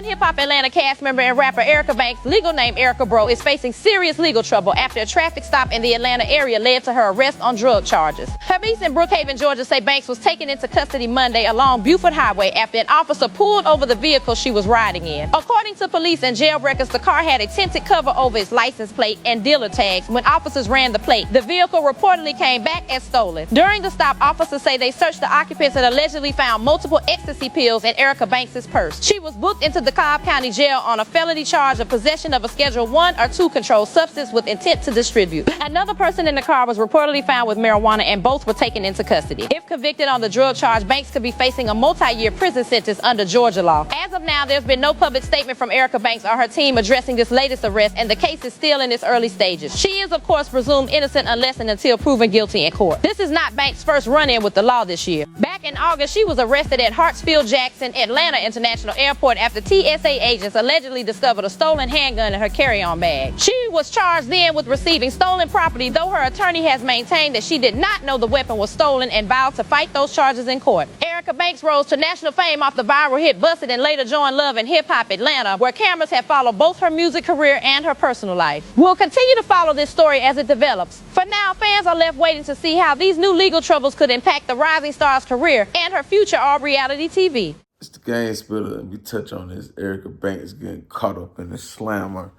Hip-Hop Atlanta cast member and rapper Erica Banks, legal name Erica Bro, is facing serious legal trouble after a traffic stop in the Atlanta area led to her arrest on drug charges. Police in Brookhaven, Georgia say Banks was taken into custody Monday along Buford Highway after an officer pulled over the vehicle she was riding in. According to police and jail records, the car had a tinted cover over its license plate and dealer tags. When officers ran the plate, the vehicle reportedly came back as stolen. During the stop, officers say they searched the occupants and allegedly found multiple ecstasy pills in Erica Banks' purse. She was booked into the Cobb County Jail on a felony charge of possession of a Schedule 1 or 2 controlled substance with intent to distribute. Another person in the car was reportedly found with marijuana, and both were taken into custody. If convicted on the drug charge, Banks could be facing a multi-year prison sentence under Georgia law. As of now, there's been no public statement from Erica Banks or her team addressing this latest arrest, and the case is still in its early stages. She is, of course, presumed innocent unless and until proven guilty in court. This is not Banks' first run-in with the law this year. Back in August, she was arrested at Hartsfield-Jackson Atlanta International Airport after TSA agents allegedly discovered a stolen handgun in her carry-on bag. She was charged then with receiving stolen property, though her attorney has maintained that she did not know the weapon was stolen and vowed to fight those charges in court. Erica Banks rose to national fame off the viral hit Busted and later joined Love and Hip Hop Atlanta, where cameras have followed both her music career and her personal life. We'll continue to follow this story as it develops. For now, fans are left waiting to see how these new legal troubles could impact the rising star's career and her future on reality TV. It's the Game Spitter, and we touch on this. Erica Banks getting caught up in the slammer.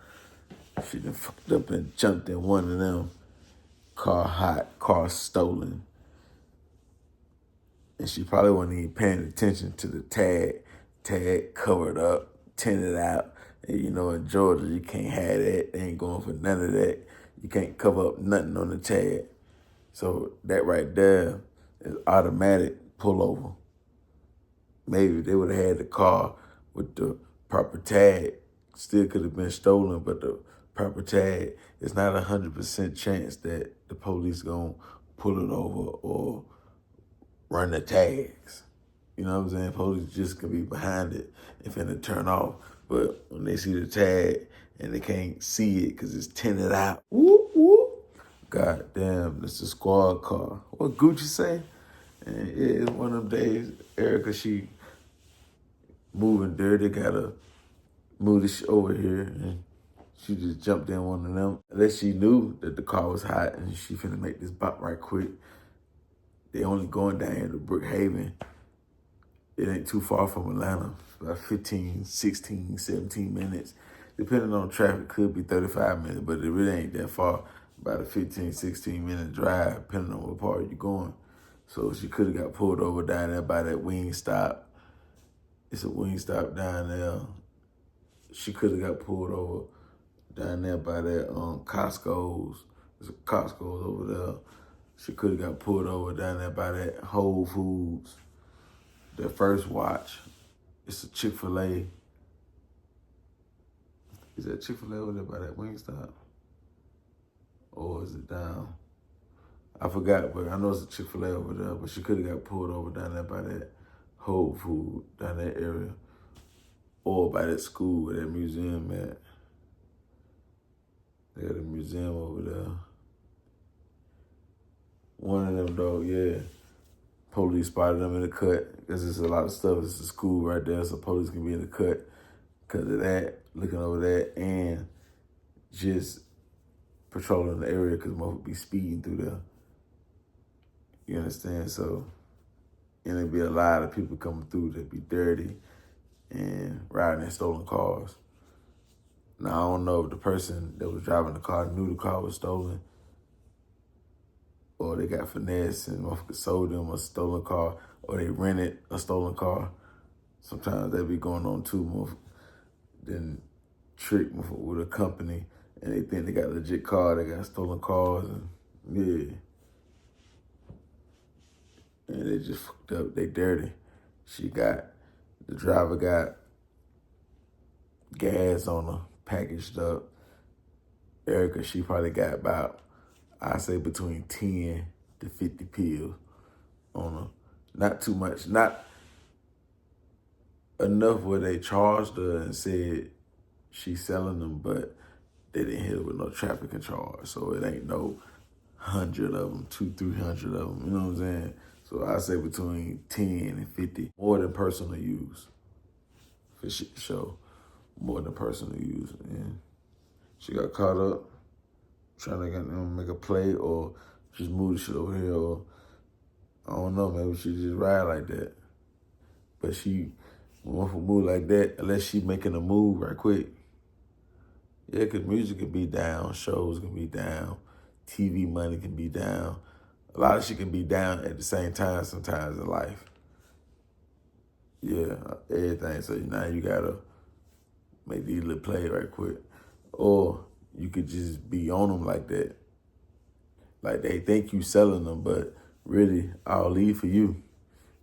She done fucked up and jumped in one of them. Car hot, car stolen. And she probably wasn't even paying attention to the tag. Tag covered up, tinted out. And you know, in Georgia, you can't have that. They ain't going for none of that. You can't cover up nothing on the tag. So that right there is automatic pullover. Maybe they would have had the car with the proper tag. Still could have been stolen, but the proper tag, it's not 100% chance that the police gonna pull it over or run the tags. You know what I'm saying? Police just could be behind it and finna turn off. But when they see the tag and they can't see it because it's tinted out, whoop, whoop. God damn, it's a squad car. What Gucci say? And it's one of them days, Erica, she moving dirty, gotta move this shit over here, and she just jumped in one of them. Unless she knew that the car was hot and she finna make this bop right quick. They only going down here to Brookhaven. It ain't too far from Atlanta, about 15, 16, 17 minutes. Depending on traffic, could be 35 minutes, but it really ain't that far. About a 15, 16-minute drive, depending on what part you're going. So she could have got pulled over down there by that wing stop. It's a wing stop down there. She could have got pulled over down there by that Costco's. There's a Costco's over there. She could have got pulled over down there by that Whole Foods. Their first watch. It's a Chick-fil-A. Is that Chick-fil-A over there by that Wingstop? Or is it down? I forgot, but I know it's a Chick-fil-A over there, but she could have got pulled over down there by that Whole Food, down that area. Or by that school where that museum at. They got a museum over there. One of them, though, yeah. Police spotted them in the cut. Because there's a lot of stuff. It's a school right there, so police can be in the cut because of that, looking over that, and just patrolling the area because motherfuckers be speeding through there. You understand? So, and there'd be a lot of people coming through that be dirty and riding in stolen cars. Now, I don't know if the person that was driving the car knew the car was stolen or they got finesse and motherfuckers sold them a stolen car or they rented a stolen car. Sometimes that be going on too, motherfuckers. Then trick with a company and they think they got a legit car, they got stolen cars, and yeah. And they just fucked up, they dirty. The driver got gas on her, packaged up. Erica, she probably got about, I say between 10 to 50 pills on her. Not too much, not enough where they charged her and said she's selling them, but they didn't hit her with no trafficking charge. So it ain't no 100 of them, 200-300 of them, you know what I'm saying? So I say between 10 and 50, more than personal use for shit to show. more than personal use. And she got caught up trying to make a play or just move the shit over here, or I don't know, maybe she just ride like that. But she went for a move like that unless she making a move right quick. Yeah, because music can be down, shows can be down, TV money can be down. A lot of shit can be down at the same time sometimes in life. Yeah, everything. So now you gotta make these little plays right quick. Or you could just be on them like that. Like they think you selling them, but really, I'll leave for you.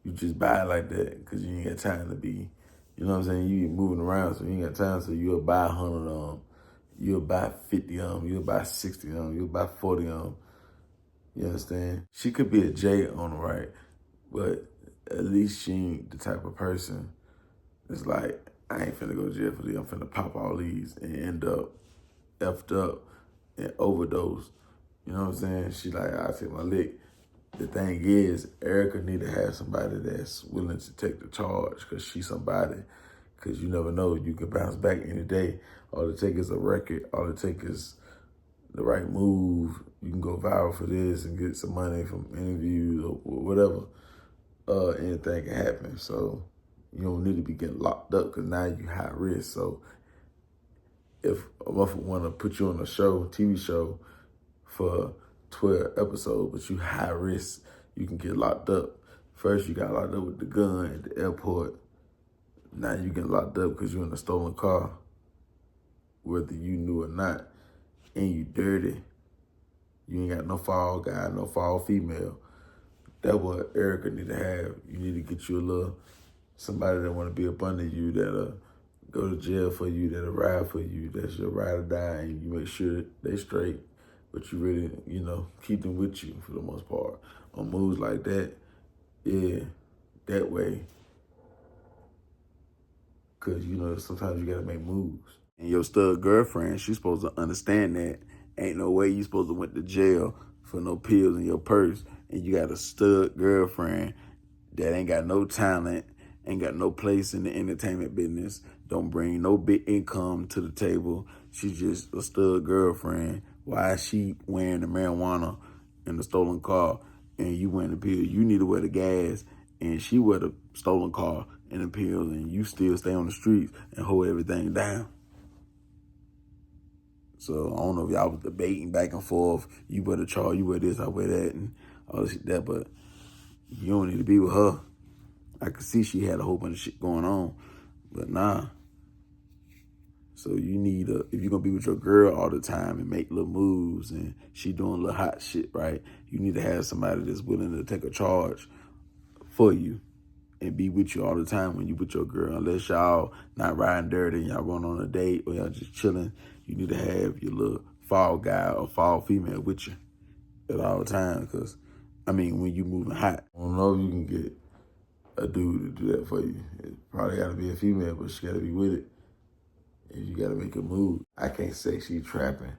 You just buy it like that because you ain't got time to be, you know what I'm saying? You moving around, so you ain't got time. So you'll buy 100 of them. You'll buy 50 of them. You'll buy 60 of them. You'll buy 40 of them. You understand? She could be a J on the right, but at least she ain't the type of person that's like, I ain't finna go to jail for these. I'm finna pop all these and end up effed up and overdose. You know what I'm saying? She like, I take my lick. The thing is, Erica need to have somebody that's willing to take the charge because she's somebody. Because you never know, you can bounce back any day. All it takes is a record. All it takes is the right move. You can go viral for this and get some money from interviews or whatever. Anything can happen. So you don't need to be getting locked up because now you high risk. So if a motherfucker want to put you on a show, TV show, for 12 episodes, but you high risk, you can get locked up. First, you got locked up with the gun at the airport. Now you get locked up because you're in a stolen car, whether you knew or not, and you dirty. You ain't got no fall guy, no fall female. That's what Erica need to have. You need to get you a little, somebody that want to be up under you, that'll go to jail for you, that'll ride for you, that's your ride or die, and you make sure they straight. But you really, keep them with you for the most part. On moves like that, yeah, that way. Because, sometimes you got to make moves. And your stud girlfriend, she's supposed to understand that. Ain't no way you supposed to went to jail for no pills in your purse. And you got a stud girlfriend that ain't got no talent, ain't got no place in the entertainment business, don't bring no big income to the table. She's just a stud girlfriend. Why is she wearing the marijuana in the stolen car and you wearing the pills? You need to wear the gas and she wear the stolen car and the pills and you still stay on the streets and hold everything down. So I don't know if y'all was debating back and forth. You wear the charge, you wear this, I wear that, and all this shit that, but you don't need to be with her. I could see she had a whole bunch of shit going on, but nah. So you need if you're gonna be with your girl all the time and make little moves and she doing little hot shit, right? You need to have somebody that's willing to take a charge for you and be with you all the time when you with your girl. Unless y'all not riding dirty and y'all going on a date or y'all just chilling, you need to have your little fall guy or fall female with you at all times. Because, when you moving hot, I don't know if you can get a dude to do that for you. It probably got to be a female, but she got to be with it. And you got to make a move. I can't say she trapping,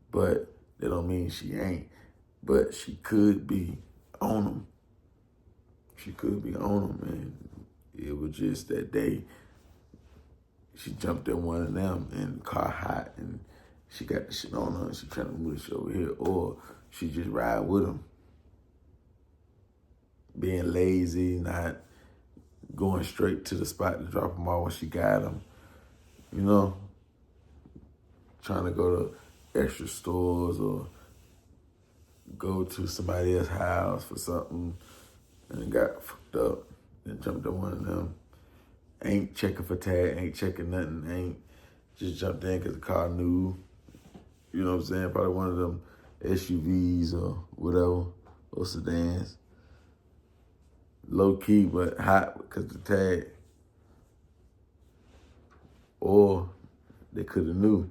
but that don't mean she ain't. But she could be on them. She could be on them, and it was just that day she jumped in one of them and car hot, and she got the shit on her, and she trying to move the shit over here, or she just ride with him. Being lazy, not going straight to the spot to drop them off when she got them. Trying to go to extra stores or go to somebody else's house for something and got fucked up and jumped on one of them. Ain't checking for tag, ain't checking nothing, ain't just jumped in because the car new. You know what I'm saying? Probably one of them SUVs or whatever, or sedans. Low key, but hot because the tag. Or they could have knew.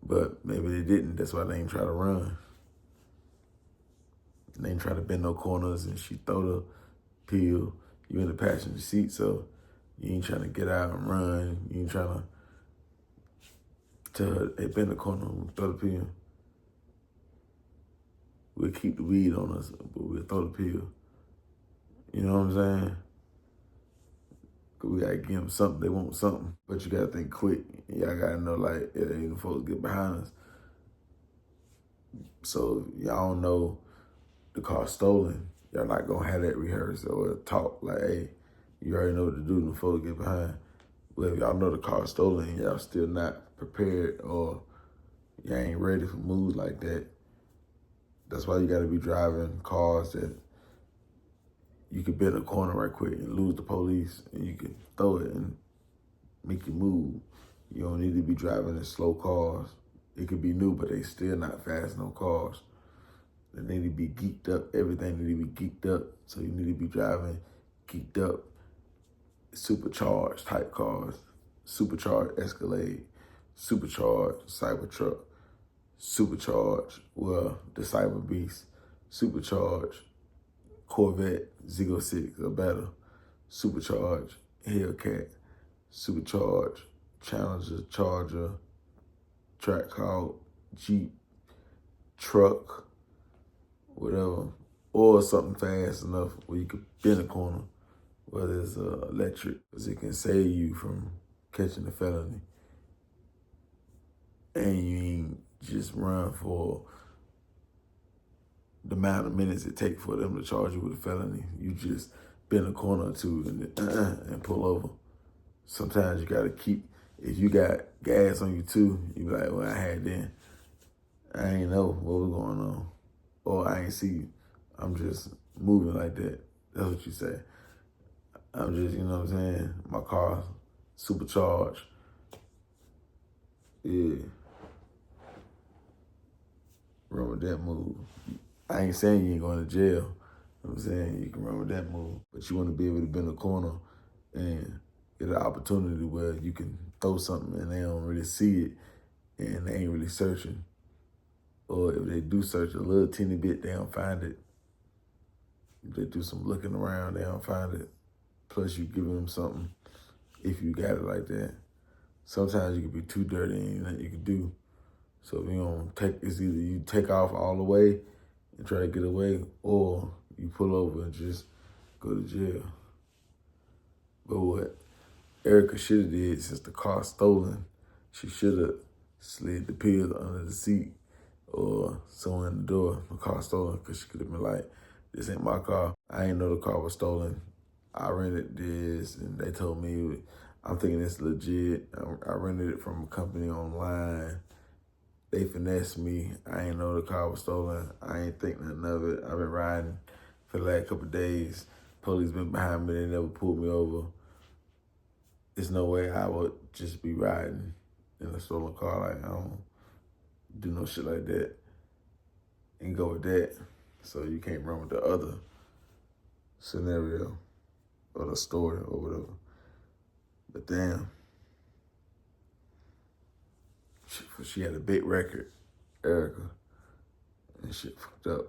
But maybe they didn't. That's why they ain't try to run. They ain't try to bend no corners and she throw the pill. You in the passenger seat, so you ain't trying to get out and run. You ain't trying to tell her, hey, bend the corner, throw the pill. We'll keep the weed on us, but we'll throw the pill. You know what I'm saying? Cause we gotta give them something. They want something, but you gotta think quick. Y'all gotta know, like, it ain't the folks get behind us. So y'all don't know the car stolen. Y'all not gonna have that rehearsed or talk like, hey, you already know what to do. The folks get behind. But if y'all know the car stolen, y'all still not prepared or y'all ain't ready for moves like that. That's why you gotta be driving cars that you could bend a corner right quick and lose the police, and you can throw it and make you move. You don't need to be driving in slow cars. It could be new, but they still not fast no cars. They need to be geeked up. Everything need to be geeked up. So you need to be driving geeked up, supercharged type cars, supercharged Escalade, supercharged Cybertruck, supercharged, well, the Cyber Beast, supercharged Corvette Zego 6 or better, supercharged Hellcat, supercharged Challenger, Charger, Trackhawk, Jeep, truck, whatever, or something fast enough where you could bend a corner, whether it's electric, because it can save you from catching a felony. And you ain't just run for the amount of minutes it takes for them to charge you with a felony. You just bend a corner or two and pull over. Sometimes you gotta keep, if you got gas on you too, you be like, well, I had then. I ain't know what was going on. Or I ain't see you. I'm just moving like that. That's what you say. I'm just, you know what I'm saying? My car supercharged. Yeah. Run with that move. I ain't saying you ain't going to jail. You know what I'm saying? You can run with that move. But you want to be able to bend a corner and get an opportunity where you can throw something and they don't really see it and they ain't really searching. Or if they do search a little teeny bit, they don't find it. If they do some looking around, they don't find it. Plus you giving them something if you got it like that. Sometimes you can be too dirty and ain't nothing you can do. So if you don't take, it's either you take off all the way and try to get away, or you pull over and just go to jail. But what Erica should have did, since the car stolen, she should have slid the pills under the seat or somewhere in the door. The car stolen, because she could have been like, this ain't my car. I ain't know the car was stolen. I rented this, and they told me, I'm thinking it's legit. I rented it from a company online. They finessed me. I ain't know the car was stolen. I ain't think nothing of it. I've been riding for the last couple of days. Police been behind me. They never pulled me over. There's no way I would just be riding in a stolen car. Like, I don't do no shit like that and go with that. So you can't run with the other scenario or the story or whatever. But damn, she had a big record, Erica, and shit fucked up.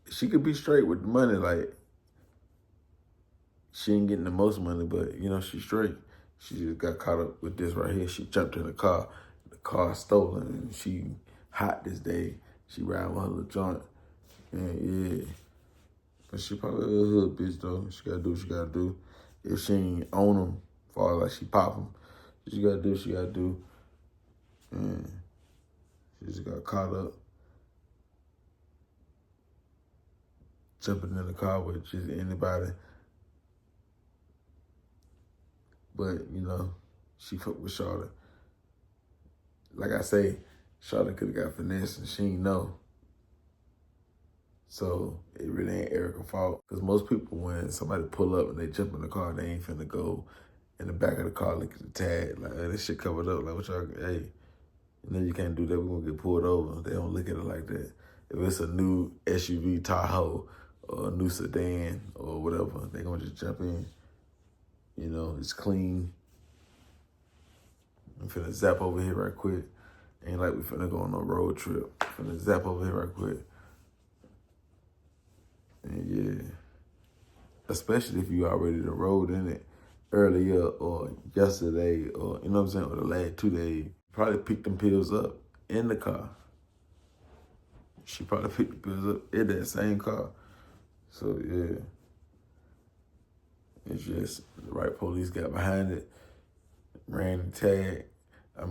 She could be straight with the money, like, she ain't getting the most money, but, you know, she's straight. She just got caught up with this right here. She jumped in the car stolen, and she hot this day. She riding with her little joint, and yeah. But she probably a hood bitch, though. She gotta do what she gotta do. If she ain't own them, far like she pop them, she gotta do what she gotta do. And she just got caught up jumping in the car with just anybody. But, you know, she fucked with Charlotte. Like I say, Charlotte could have got finessed and she ain't know. So it really ain't Erica's fault. Because most people, when somebody pull up and they jump in the car, they ain't finna go in the back of the car, look at the tag. Like, hey, this shit covered up. Like, what y'all, hey, you know you can't do that. We're gonna get pulled over. They don't look at it like that. If it's a new SUV Tahoe or a new sedan or whatever, they gonna just jump in. You know, it's clean. I'm finna zap over here right quick. Ain't like we finna go on a road trip. Finna zap over here right quick. And yeah, especially if you already the road in it earlier or yesterday or, you know what I'm saying, or the last 2 days. Probably picked them pills up in the car. She probably picked the pills up in that same car. So yeah, It's just the right police got behind it, ran the tag.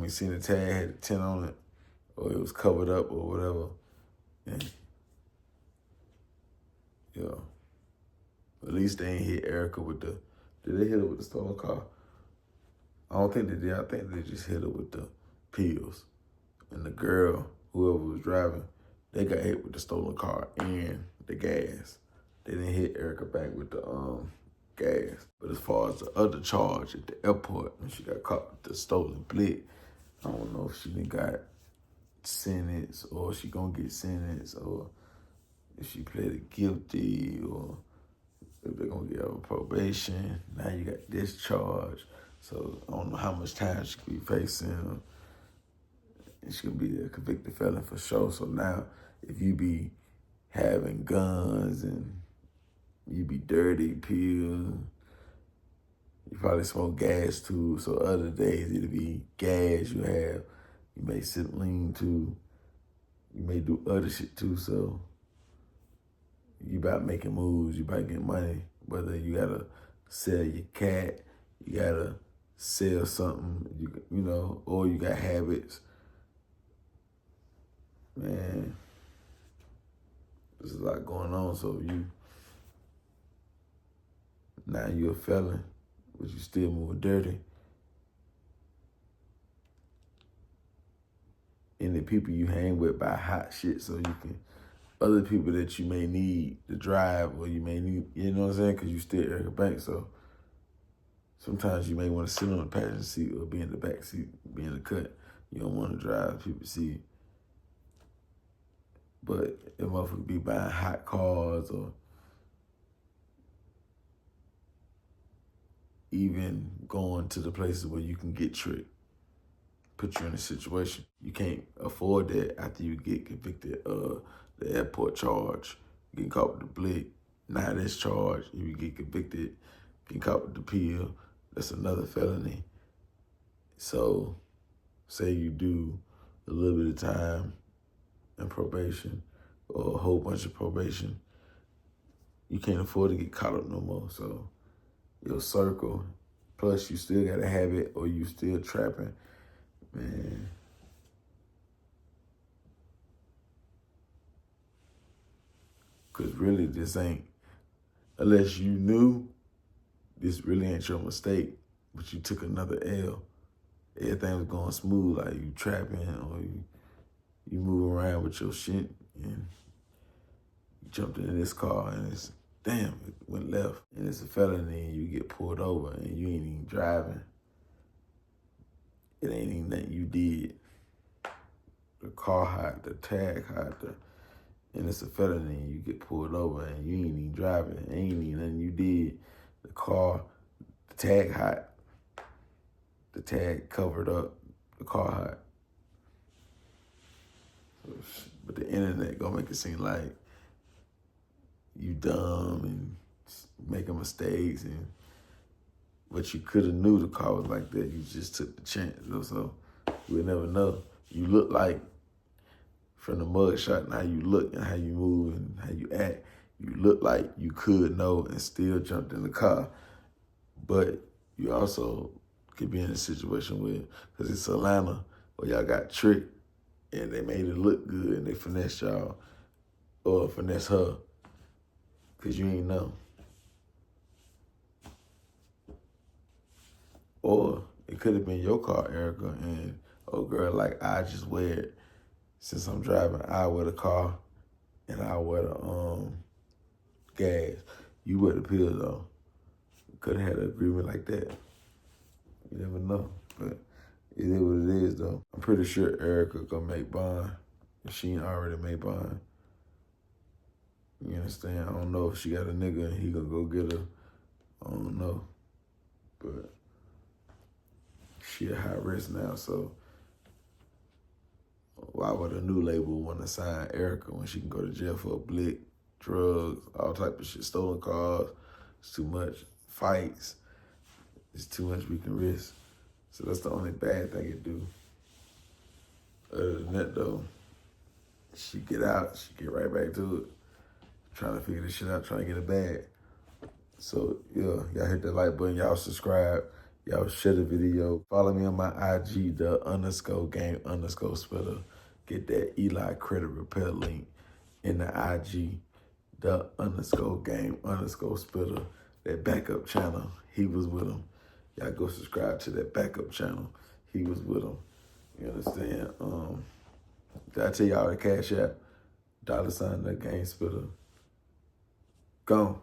Seen the tag had a 10 on it, or it was covered up or whatever. And, you know, at least they ain't hit Erica with the, did they hit her with the stolen car? I don't think they did. I think they just hit her with the pills. And the girl, whoever was driving, they got hit with the stolen car and the gas. They didn't hit Erica back with the gas. But as far as the other charge at the airport, when she got caught with the stolen blick, I don't know if she done got sentenced or she gonna get sentenced or if she pleaded guilty or if they're gonna give her probation. Now you got discharge. So I don't know how much time she could be facing. And she could be a convicted felon for sure. So now if you be having guns and you be dirty, pills, you probably smoke gas too. So other days it'll be gas you have. You may sip lean too. You may do other shit too. So you about making moves, you about getting money. Whether you gotta sell your cat, you gotta sell something, you know, or you got habits. Man, there's a lot going on. So now you're a felon, but you still moving dirty. And the people you hang with buy hot shit so you can, other people that you may need to drive or you may need, you know what I'm saying? Because you still Erica Banks. So sometimes you may want to sit on the passenger seat or be in the back seat, be in the cut. You don't want to drive, people see you. But if motherfucker be buying hot cars or even going to the places where you can get tricked, put you in a situation. You can't afford that after you get convicted of the airport charge, getting caught with the blick. Now this charge, if you get convicted, getting caught with the pill, that's another felony. So say you do a little bit of time in probation or a whole bunch of probation, you can't afford to get caught up no more. So your circle, plus you still got a habit or you still trapping, man. Because really this ain't, unless you knew this really ain't your mistake, but you took another L. Everything was going smooth, like you trapping or you move around with your shit and you jumped into this car and it's, damn, it went left. And it's a felony and you get pulled over and you ain't even driving. It ain't even nothing you did. The car hot, the tag hot, and it's a felony and you get pulled over and you ain't even driving. It ain't even nothing you did. The car, the tag hot. The tag covered up, the car hot. But the internet gonna make it seem like you dumb and making mistakes, and but you could have knew the car was like that. You just took the chance. So we'll never know. You look like, from the mug shot and how you look and how you move and how you act, you look like you could know and still jumped in the car. But you also could be in a situation where, because it's Atlanta, where y'all got tricked and they made it look good and they finessed y'all or finesse her because you ain't know. Or it could have been your car, Erica, and, oh girl, like I just wear it. Since I'm driving, I wear the car and I wear the gas. You wear the pill though. Could have had an agreement like that. You never know. But it is what it is though. I'm pretty sure Erica gonna make bond if she ain't already made bond. You understand? I don't know if she got a nigga and he gonna go get her. I don't know. But she a high risk now, so why would a new label want to sign Erica when she can go to jail for a blick, drugs, all type of shit, stolen cars? It's too much. Fights. It's too much we can risk. So that's the only bad thing it do. Other than that though, she get out, she get right back to it. Trying to figure this shit out, trying to get a bag. So, yeah, y'all hit the like button. Y'all subscribe. Y'all share the video. Follow me on my IG, the_game_spitter. Get that Eli credit repair link in the IG, the_game_spitter. That backup channel, he was with him. Y'all go subscribe to that backup channel. He was with him. You understand? Did I tell y'all the Cash App? $the game spitter. Gone.